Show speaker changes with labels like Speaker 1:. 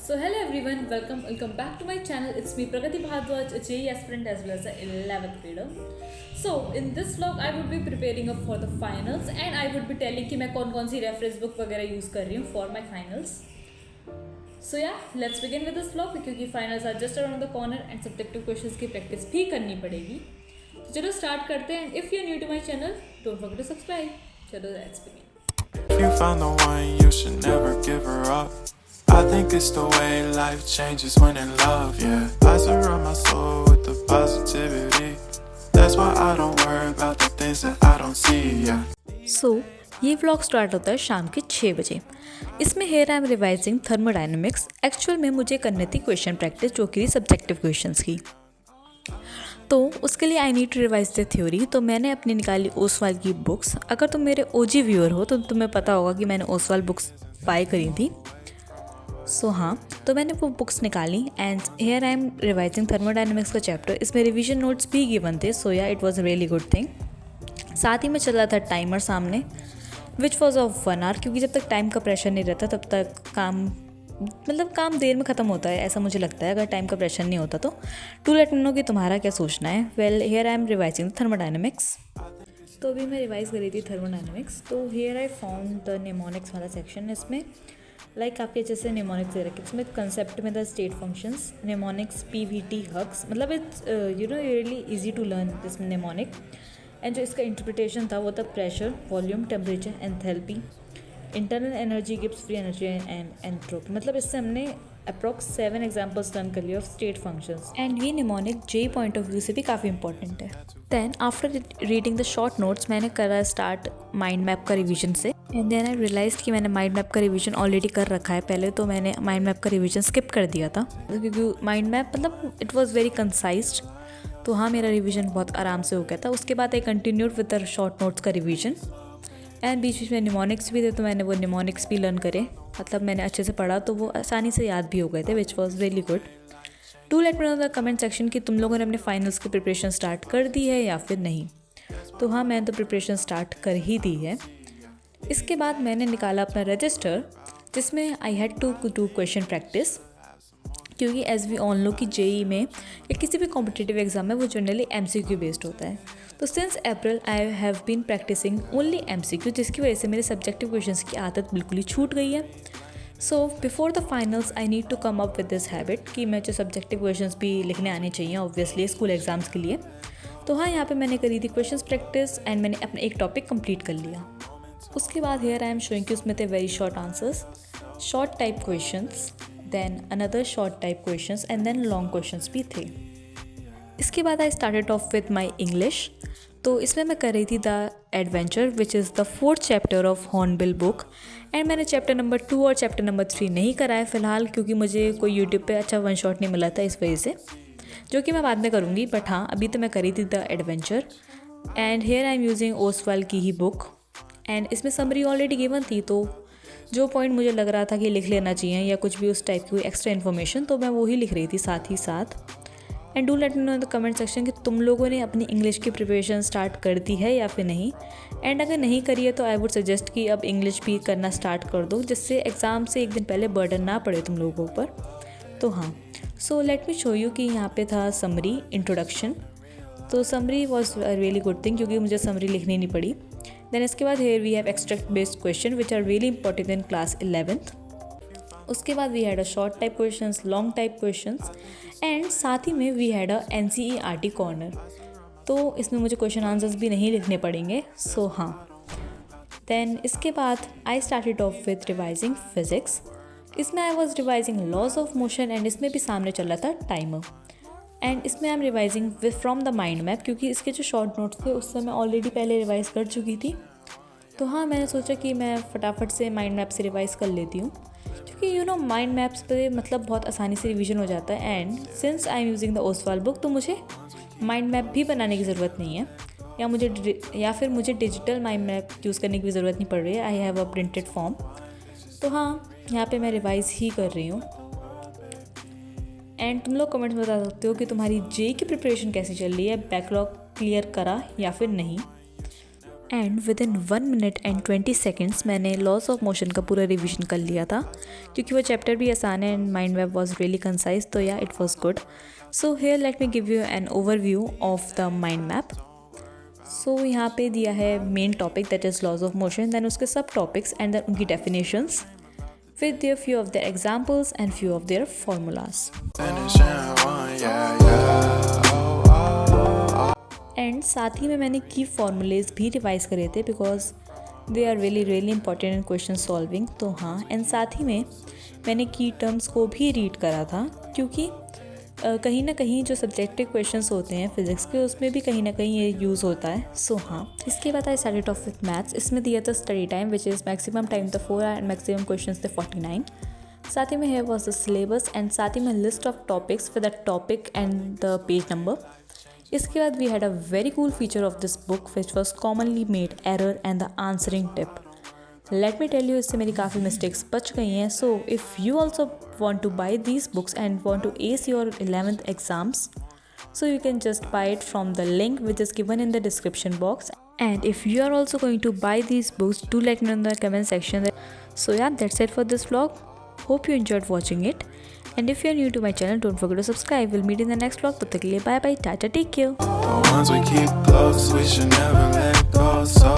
Speaker 1: So hello everyone, welcome back to my channel. It's me Pragati Bhardwaj, a JEE aspirant as well as an 11th grader. So in this vlog I would be preparing up for the finals and I would be telling कि मैं कौन सी reference book वगैरह use कर रही हूँ for my finals. So yeah, let's begin with this vlog क्योंकि finals are just around the corner and subjective questions की practice भी करनी पड़ेगी. तो चलो start करते हैं and if you're new to my channel, don't forget to subscribe. चलो let's begin.
Speaker 2: If you found the one, you should never give her up. I think it's the way life changes when in love, yeah. I surround my soul with the positivity. That's why I don't worry about the things that I don't see, yeah.
Speaker 3: So, ये vlog start होता है शाम के 6 बजे. इसमें here I am revising thermodynamics. Actual में मुझे करनी थी क्वेश्चन प्रैक्टिस जो कि सब्जेक्टिव क्वेश्चंस की. तो उसके लिए I need to revise the theory. तो मैंने अपनी निकाली ओसवाल की बुक्स. अगर तुम मेरे ओजी व्यूअर हो तो तुम्हें पता होगा कि मैंने ओसवाल बुक्स बाय करी थी. हाँ, तो मैंने वो बुक्स निकाली and here I am revising thermodynamics का चैप्टर. इसमें रिवीजन नोट्स भी गिवन थे. सो या it was a really good thing. साथ ही में चल रहा था टाइमर सामने विच वॉज ऑफ 1 आवर, क्योंकि जब तक टाइम का प्रेशर नहीं रहता तब तक काम देर में ख़त्म होता है, ऐसा मुझे लगता है. अगर टाइम का प्रेशर नहीं होता तो टू लेट मी नो कि तुम्हारा क्या सोचना है. Well here I am revising thermodynamics. तो अभी मैं रिवाइज करी थी थर्मोडायनेमिक्स. तो here I found the mnemonics वाला सेक्शन. इसमें काफ़ी अच्छे से निमोनिक्स दे रखे. इसमें कंसेप्ट में the state functions, mnemonics, PVT, hugs, मतलब it's really easy to learn this mnemonic. And जो इसका इंटरप्रिटेशन था वो था pressure, volume, temperature, enthalpy, internal energy, Gibbs free energy and entropy. मतलब इससे हमने अप्रॉक्स 7 एग्जाम्पल्स लर्न कर लिया ऑफ स्टेट फंक्शंस. एंड ये निमोनिक जे पॉइंट ऑफ व्यू से भी काफ़ी इंपॉर्टेंट है. Then after reading the short notes मैंने करा स्टार्ट माइंड मैप का रिवीजन से. एंड देन आई रियलाइज कि मैंने माइंड मैप का रिवीजन ऑलरेडी कर रखा है पहले. तो मैंने माइंड मैप का रिवीजन स्किप कर दिया था क्योंकि माइंड मैप मतलब इट वॉज वेरी कंसाइज्ड. तो हाँ, मेरा रिवीजन बहुत आराम से हो गया था. उसके बाद I continued with the short notes का रिवीजन. एंड बीच बीच में निमोनिक्स भी थे तो मैंने वो निमोनिक्स भी लर्न करे. मतलब मैंने अच्छे से पढ़ा तो वो आसानी से याद भी हो गए थे which was really good. To let me know the comment section कि तुम लोगों ने अपने फाइनल्स की प्रिपरेशन स्टार्ट कर दी है या फिर नहीं. तो हाँ, मैंने तो प्रिपरेशन स्टार्ट कर ही दी है. इसके बाद मैंने निकाला अपना रजिस्टर जिसमें I had to do question practice, क्योंकि एज वी ऑल नो कि जेई में या किसी भी कॉम्पिटिटिव एग्जाम में वो जनरली एमसीक्यू बेस्ड होता है. तो since April I have been practising only MCQ, जिसकी वजह से मेरे सब्जेक्टिव क्वेश्चंस की आदत बिल्कुल ही छूट गई है. So before the finals I need to come up with this habit कि मुझे सब्जेक्टिव क्वेश्चंस भी लिखने आने चाहिए ऑब्वियसली स्कूल एग्जाम्स के लिए. तो हाँ, यहाँ पे मैंने करी थी क्वेश्चंस प्रैक्टिस एंड मैंने अपना एक टॉपिक कंप्लीट कर लिया. उसके बाद हेयर आई एम शोइंग कि उसमें थे very short answers, short type questions, then another short type questions and then long questions भी थे. इसके बाद I started off with my English. तो इसमें मैं कर रही थी the adventure which is the 4th chapter of Hornbill book. And मैंने चैप्टर नंबर 2 और चैप्टर नंबर 3 नहीं करा है फ़िलहाल, क्योंकि मुझे कोई यूट्यूब पे अच्छा वन शॉट नहीं मिला था इस वजह से, जो कि मैं बाद में करूँगी. बट हाँ, अभी तो मैं करी थी the adventure. And here I am using Oswal की ही बुक. एंड इसमें समरी ऑलरेडी गिवन थी, तो जो पॉइंट मुझे लग रहा था कि लिख लेना चाहिए या कुछ भी उस टाइप की एक्स्ट्रा इन्फॉर्मेशन, तो मैं वो ही लिख रही थी साथ ही साथ. And do let me no in the comment section कि तुम लोगों ने अपनी इंग्लिश की प्रिपरेशन स्टार्ट कर दी है या फिर नहीं. एंड अगर नहीं करी है तो आई वुड सजेस्ट कि अब इंग्लिश भी करना स्टार्ट कर दो, जिससे एग्ज़ाम से एक दिन पहले बर्डन ना पड़े तुम लोगों पर. तो हाँ, so let me show you कि यहाँ पे था समरी, इंट्रोडक्शन. तो summary was a really good thing क्योंकि मुझे समरी लिखनी नहीं पड़ी. देन इसके बाद here we have extract based question which are really important in class 11th. उसके बाद we had a short type questions, long type questions and साथ ही में we had a NCERT corner. तो इसमें मुझे क्वेश्चन आंसर्स भी नहीं लिखने पड़ेंगे. सो हाँ, देन इसके बाद I started off with revising physics. इसमें I was revising laws of motion and इसमें भी सामने चल रहा था टाइमर. एंड इसमें I am revising with from the mind map, क्योंकि इसके जो शॉर्ट नोट्स थे उससे मैं ऑलरेडी पहले रिवाइज़ कर चुकी थी. तो हाँ, मैंने सोचा कि मैं फटाफट से माइंड मैप से रिवाइज़ कर लेती हूँ, क्योंकि यू नो माइंड मैप्स पे मतलब बहुत आसानी से रिवीजन हो जाता है. And since I am using the Oswal book तो मुझे माइंड मैप भी बनाने की ज़रूरत नहीं है, या फिर मुझे डिजिटल माइंड मैप यूज़ करने की ज़रूरत नहीं पड़ रही है. I have a printed form. तो हाँ, यहाँ पे मैं रिवाइज़ ही कर रही हूँ. एंड तुम लोग कमेंट्स में बता सकते हो कि तुम्हारी जे की प्रिपरेशन कैसी चल रही है, बैकलॉग क्लियर करा या फिर नहीं. And with in 1 minute and 20 seconds मैंने लॉस ऑफ मोशन का पूरा रिविजन कर लिया था, क्योंकि वो चैप्टर भी आसान है and mind map was really concise, तो yeah it was good. So here let me give you an overview of the mind map. So यहाँ पे दिया है main topic that is laws of motion, then उसके subtopics and then उनकी definitions with their few of their examples and few of their formulas. And साथ ही में मैंने की फॉर्मूलेज भी रिवाइज करे थे because they are really important in question solving. तो हाँ, एंड साथ ही में मैंने की टर्म्स को भी रीड करा था, क्योंकि कहीं ना कहीं जो सब्जेक्टिव क्वेश्चंस होते हैं फिजिक्स के उसमें भी कहीं ना कहीं ये यूज़ होता है. सो हाँ, इसके बाद I started of with maths. इसमें दिया था study time which is maximum time था 4 एंड मैक्सिमम क्वेश्चंस थे 49. साथ ही में है वॉज द सिलेबस एंड साथ ही में list of topics for the topic and the page number. इसके बाद we had a very cool feature of this book which was commonly made error and the answering tip. Let me tell you, इससे मेरी काफ़ी mistakes बच गई हैं. So if you also want to buy these books and want to ace your 11th exams, so you can just buy it from the link which is given in the description box. And if you are also going to buy these books, do let me know in the comment section. So yeah, that's it for this vlog. Hope you enjoyed watching it, and if you are new to my channel, don't forget to subscribe. We'll meet in the next vlog. Bye bye, tata, take care.
Speaker 2: The ones we keep close, we should never let go. So